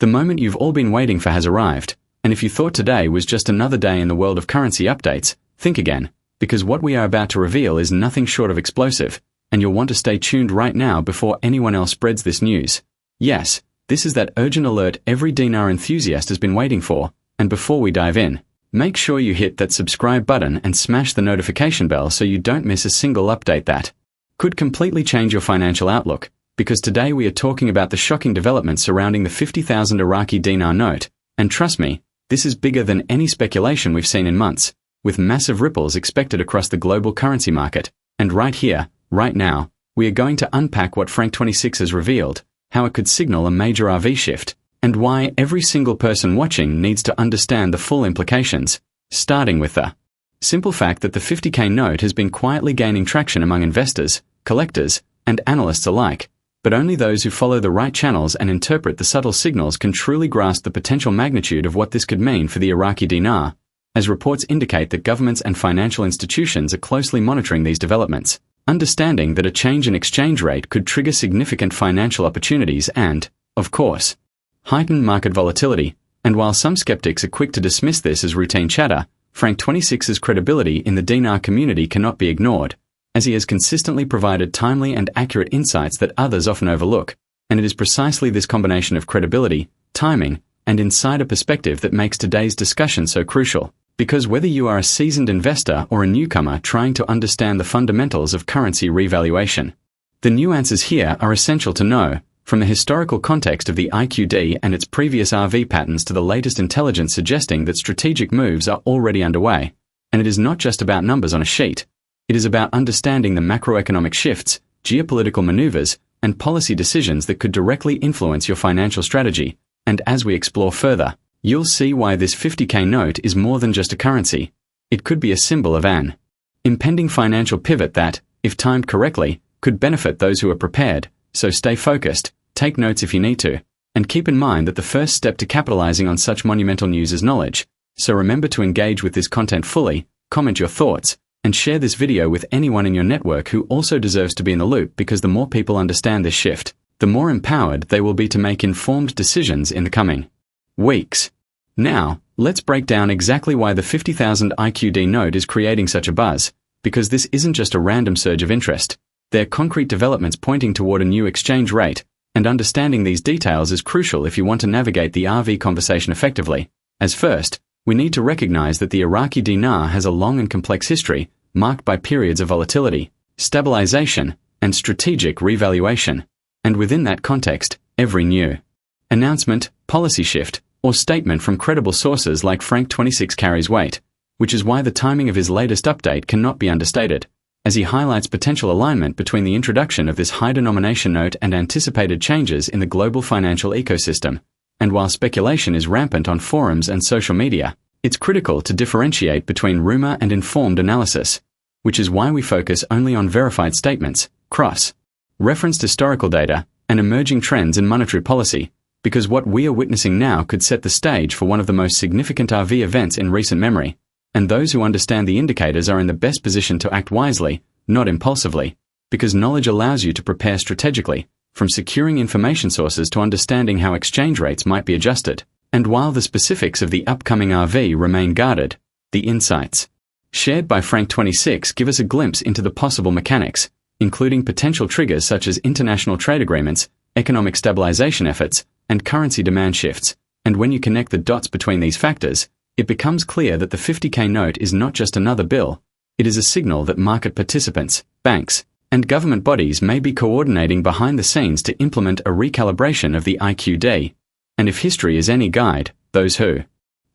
The moment you've all been waiting for has arrived, and if you thought today was just another day in the world of currency updates, think again, because what we are about to reveal is nothing short of explosive, and you'll want to stay tuned right now before anyone else spreads this news. Yes, this is that urgent alert every dinar enthusiast has been waiting for, and before we dive in, make sure you hit that subscribe button and smash the notification bell so you don't miss a single update that could completely change your financial outlook, because today we are talking about the shocking developments surrounding the 50,000 Iraqi dinar note, and trust me, this is bigger than any speculation we've seen in months, with massive ripples expected across the global currency market, and right here, right now, we are going to unpack what Frank26 has revealed, how it could signal a major RV shift, and why every single person watching needs to understand the full implications, starting with the simple fact that the 50K note has been quietly gaining traction among investors, collectors, and analysts alike, but only those who follow the right channels and interpret the subtle signals can truly grasp the potential magnitude of what this could mean for the Iraqi dinar, as reports indicate that governments and financial institutions are closely monitoring these developments, understanding that a change in exchange rate could trigger significant financial opportunities and, of course, heighten market volatility. And while some skeptics are quick to dismiss this as routine chatter, Frank26's credibility in the dinar community cannot be ignored, as he has consistently provided timely and accurate insights that others often overlook, and it is precisely this combination of credibility, timing, and insider perspective that makes today's discussion so crucial, because whether you are a seasoned investor or a newcomer trying to understand the fundamentals of currency revaluation, the nuances here are essential to know, from the historical context of the IQD and its previous RV patterns to the latest intelligence suggesting that strategic moves are already underway, and it is not just about numbers on a sheet. It is about understanding the macroeconomic shifts, geopolitical maneuvers, and policy decisions that could directly influence your financial strategy, and as we explore further, you'll see why this 50K note is more than just a currency. It could be a symbol of an impending financial pivot that, if timed correctly, could benefit those who are prepared, so stay focused, take notes if you need to, and keep in mind that the first step to capitalizing on such monumental news is knowledge, so remember to engage with this content fully, comment your thoughts, and share this video with anyone in your network who also deserves to be in the loop, because the more people understand this shift, the more empowered they will be to make informed decisions in the coming weeks. Now, let's break down exactly why the 50,000 IQD note is creating such a buzz, because this isn't just a random surge of interest. They're concrete developments pointing toward a new exchange rate, and understanding these details is crucial if you want to navigate the RV conversation effectively. As first, we need to recognize that the Iraqi dinar has a long and complex history, marked by periods of volatility, stabilization, and strategic revaluation. And within that context, every new announcement, policy shift, or statement from credible sources like Frank26 carries weight, which is why the timing of his latest update cannot be understated, as he highlights potential alignment between the introduction of this high-denomination note and anticipated changes in the global financial ecosystem. And while speculation is rampant on forums and social media, it's critical to differentiate between rumor and informed analysis, which is why we focus only on verified statements, cross-referenced historical data, and emerging trends in monetary policy, because what we are witnessing now could set the stage for one of the most significant RV events in recent memory, and those who understand the indicators are in the best position to act wisely, not impulsively, because knowledge allows you to prepare strategically, from securing information sources to understanding how exchange rates might be adjusted. And while the specifics of the upcoming RV remain guarded, the insights shared by Frank26 give us a glimpse into the possible mechanics, including potential triggers such as international trade agreements, economic stabilization efforts, and currency demand shifts. And when you connect the dots between these factors, it becomes clear that the 50K note is not just another bill, it is a signal that market participants, banks, and government bodies may be coordinating behind the scenes to implement a recalibration of the IQD. And if history is any guide, those who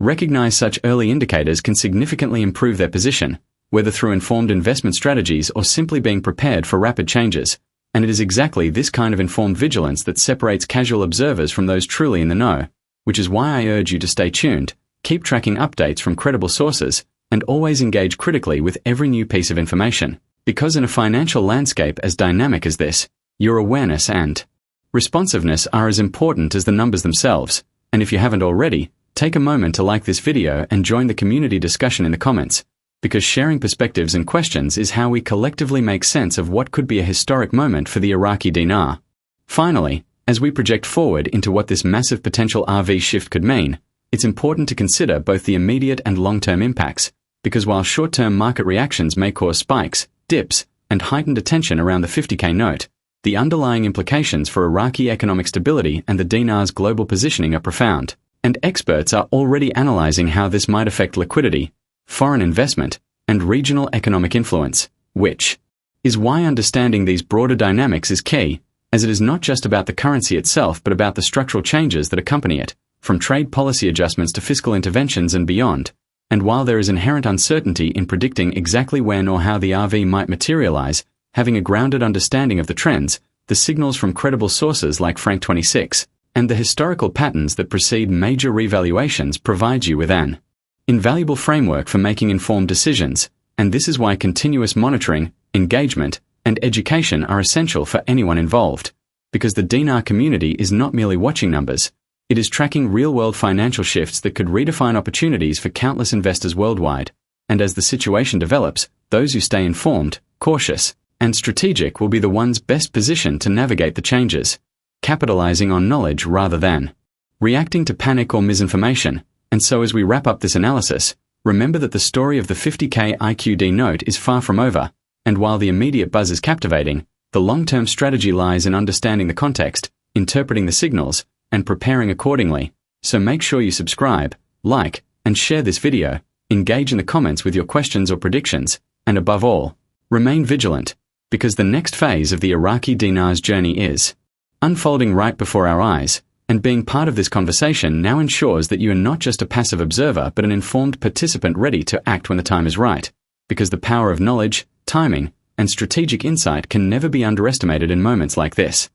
recognize such early indicators can significantly improve their position, whether through informed investment strategies or simply being prepared for rapid changes. And it is exactly this kind of informed vigilance that separates casual observers from those truly in the know, which is why I urge you to stay tuned, keep tracking updates from credible sources, and always engage critically with every new piece of information. Because in a financial landscape as dynamic as this, your awareness and responsiveness are as important as the numbers themselves. And if you haven't already, take a moment to like this video and join the community discussion in the comments, because sharing perspectives and questions is how we collectively make sense of what could be a historic moment for the Iraqi dinar. Finally, As we project forward into what this massive potential RV shift could mean, it's important to consider both the immediate and long-term impacts, because while short-term market reactions may cause spikes, dips, and heightened attention around the 50K note, the underlying implications for Iraqi economic stability and the dinar's global positioning are profound, and experts are already analyzing how this might affect liquidity, foreign investment, and regional economic influence, which is why understanding these broader dynamics is key, as it is not just about the currency itself but about the structural changes that accompany it, from trade policy adjustments to fiscal interventions and beyond. And while there is inherent uncertainty in predicting exactly when or how the RV might materialize, having a grounded understanding of the trends, the signals from credible sources like Frank26, and the historical patterns that precede major revaluations provides you with an invaluable framework for making informed decisions, and this is why continuous monitoring, engagement, and education are essential for anyone involved, because the dinar community is not merely watching numbers, it is tracking real-world financial shifts that could redefine opportunities for countless investors worldwide, and as the situation develops, those who stay informed, cautious, and strategic will be the ones best positioned to navigate the changes, capitalizing on knowledge rather than reacting to panic or misinformation. And so as we wrap up this analysis, remember that the story of the 50K IQD note is far from over, and while the immediate buzz is captivating, the long-term strategy lies in understanding the context, interpreting the signals, and preparing accordingly. So make sure you subscribe, like, and share this video, engage in the comments with your questions or predictions, and above all, remain vigilant, because the next phase of the Iraqi dinar's journey is unfolding right before our eyes, and being part of this conversation now ensures that you are not just a passive observer but an informed participant ready to act when the time is right, because the power of knowledge, timing, and strategic insight can never be underestimated in moments like this.